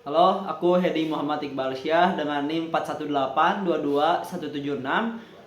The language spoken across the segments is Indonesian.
Halo, aku Hedi Muhammad Iqbal Syah dengan NIM 418222176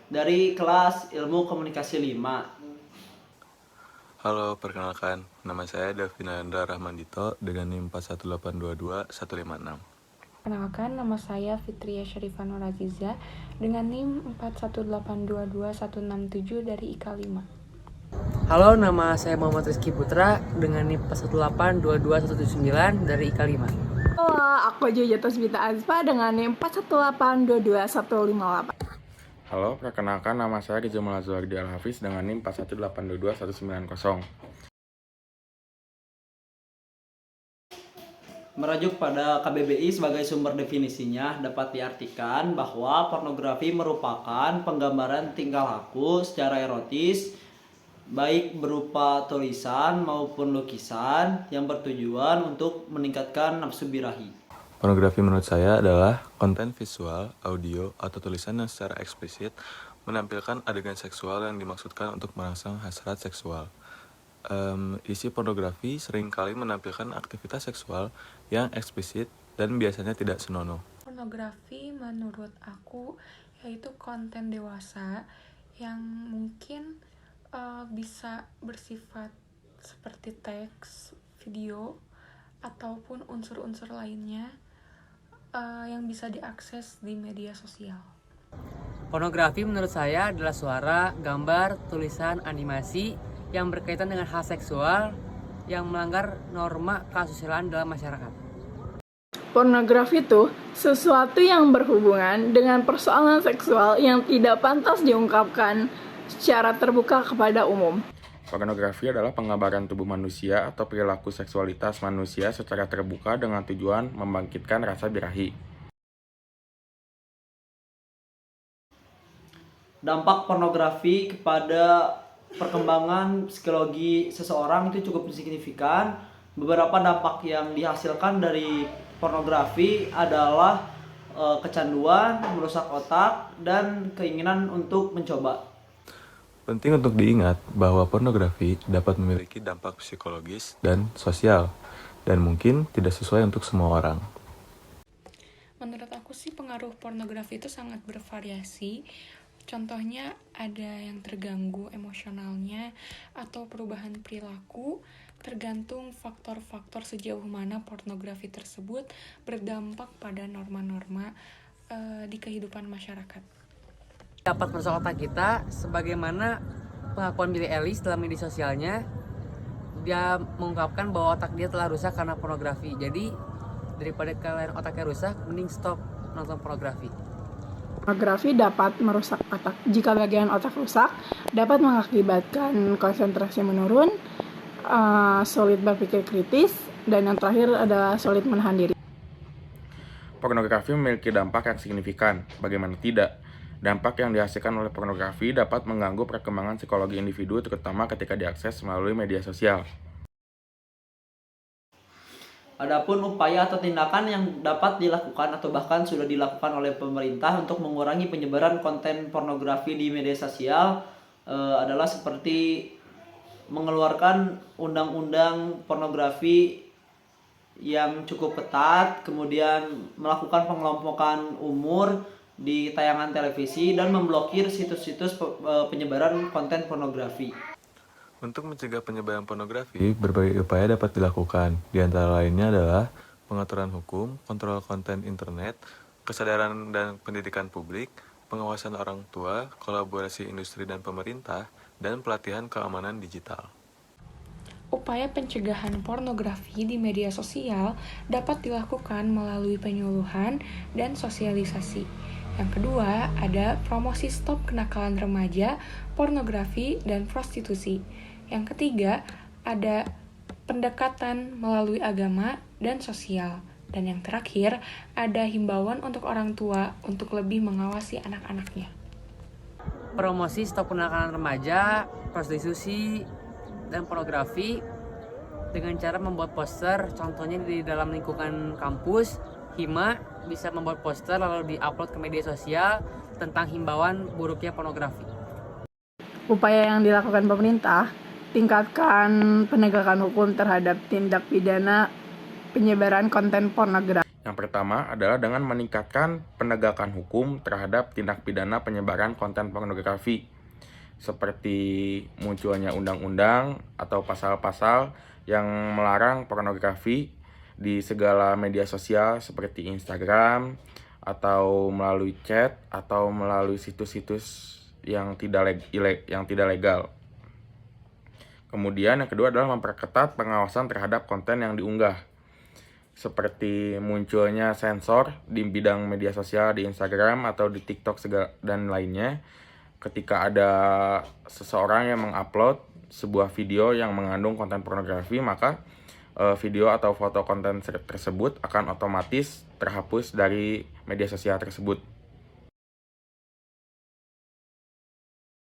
dari kelas Ilmu Komunikasi 5. Halo, perkenalkan, nama saya Davinandra Rahmandito dengan NIM 418222156. Perkenalkan, nama saya Fitria Syarifah Nur Aziza dengan NIM 418222167 dari IKA 5. Halo, nama saya Muhammad Rizky Putra dengan NIM 4182219 dari IKA 5. Halo, aku Jojo Tasbita Azfa dengan NIM 418222158. Halo, perkenalkan nama saya Rizal Malazuardi Al-Hafiz dengan NIM 418222190. Merujuk pada KBBI sebagai sumber definisinya, dapat diartikan bahwa pornografi merupakan penggambaran tingkah laku secara erotis, baik berupa tulisan maupun lukisan yang bertujuan untuk meningkatkan nafsu birahi. Pornografi menurut saya adalah konten visual, audio, atau tulisan yang secara eksplisit menampilkan adegan seksual yang dimaksudkan untuk merangsang hasrat seksual. Isi pornografi seringkali menampilkan aktivitas seksual yang eksplisit dan biasanya tidak senonoh. Pornografi menurut aku yaitu konten dewasa yang mungkin bisa bersifat seperti teks, video, ataupun unsur-unsur lainnya yang bisa diakses di media sosial. Pornografi menurut saya adalah suara, gambar, tulisan, animasi yang berkaitan dengan hal seksual yang melanggar norma kesusilaan dalam masyarakat. Pornografi itu sesuatu yang berhubungan dengan persoalan seksual yang tidak pantas diungkapkan secara terbuka kepada umum. Pornografi adalah penggambaran tubuh manusia atau perilaku seksualitas manusia secara terbuka dengan tujuan membangkitkan rasa birahi. Dampak pornografi kepada perkembangan psikologi seseorang itu cukup signifikan. Beberapa dampak yang dihasilkan dari pornografi adalah kecanduan, merusak otak, dan keinginan untuk mencoba. Penting untuk diingat bahwa pornografi dapat memiliki dampak psikologis dan sosial, dan mungkin tidak sesuai untuk semua orang. Menurut aku sih pengaruh pornografi itu sangat bervariasi. Contohnya ada yang terganggu emosionalnya atau perubahan perilaku, tergantung faktor-faktor sejauh mana pornografi tersebut berdampak pada norma-norma di kehidupan masyarakat. Dapat merusak otak kita sebagaimana pengakuan Billie Eilish dalam media sosialnya. Dia mengungkapkan bahwa otak dia telah rusak karena pornografi. Jadi daripada kalian otaknya rusak, mending stop nonton pornografi. Pornografi dapat merusak otak. Jika bagian otak rusak, dapat mengakibatkan konsentrasi menurun, sulit berpikir kritis, dan yang terakhir adalah sulit menahan diri. Pornografi memiliki dampak yang signifikan, bagaimana tidak? Dampak yang dihasilkan oleh pornografi dapat mengganggu perkembangan psikologi individu terutama ketika diakses melalui media sosial. Adapun upaya atau tindakan yang dapat dilakukan atau bahkan sudah dilakukan oleh pemerintah untuk mengurangi penyebaran konten pornografi di media sosial adalah seperti mengeluarkan undang-undang pornografi yang cukup ketat, kemudian melakukan pengelompokan umur di tayangan televisi dan memblokir situs-situs penyebaran konten pornografi. Untuk mencegah penyebaran pornografi, berbagai upaya dapat dilakukan. Di antara lainnya adalah pengaturan hukum, kontrol konten internet, kesadaran dan pendidikan publik, pengawasan orang tua, kolaborasi industri dan pemerintah, dan pelatihan keamanan digital. Upaya pencegahan pornografi di media sosial dapat dilakukan melalui penyuluhan dan sosialisasi. Yang kedua, ada promosi stop kenakalan remaja, pornografi, dan prostitusi. Yang ketiga, ada pendekatan melalui agama dan sosial. Dan yang terakhir, ada himbauan untuk orang tua untuk lebih mengawasi anak-anaknya. Promosi stop kenakalan remaja, prostitusi, dan pornografi dengan cara membuat poster, contohnya di dalam lingkungan kampus, Hima bisa membuat poster lalu diupload ke media sosial tentang himbauan buruknya pornografi. Upaya yang dilakukan pemerintah, tingkatkan penegakan hukum terhadap tindak pidana penyebaran konten pornografi. Yang pertama adalah dengan meningkatkan penegakan hukum terhadap tindak pidana penyebaran konten pornografi, seperti munculnya undang-undang atau pasal-pasal yang melarang pornografi di segala media sosial seperti Instagram, atau melalui chat, atau melalui situs-situs yang tidak legal. Kemudian yang kedua adalah memperketat pengawasan terhadap konten yang diunggah, seperti munculnya sensor di bidang media sosial di Instagram atau di TikTok dan lainnya. Ketika ada seseorang yang mengupload sebuah video yang mengandung konten pornografi, maka video atau foto konten tersebut akan otomatis terhapus dari media sosial tersebut.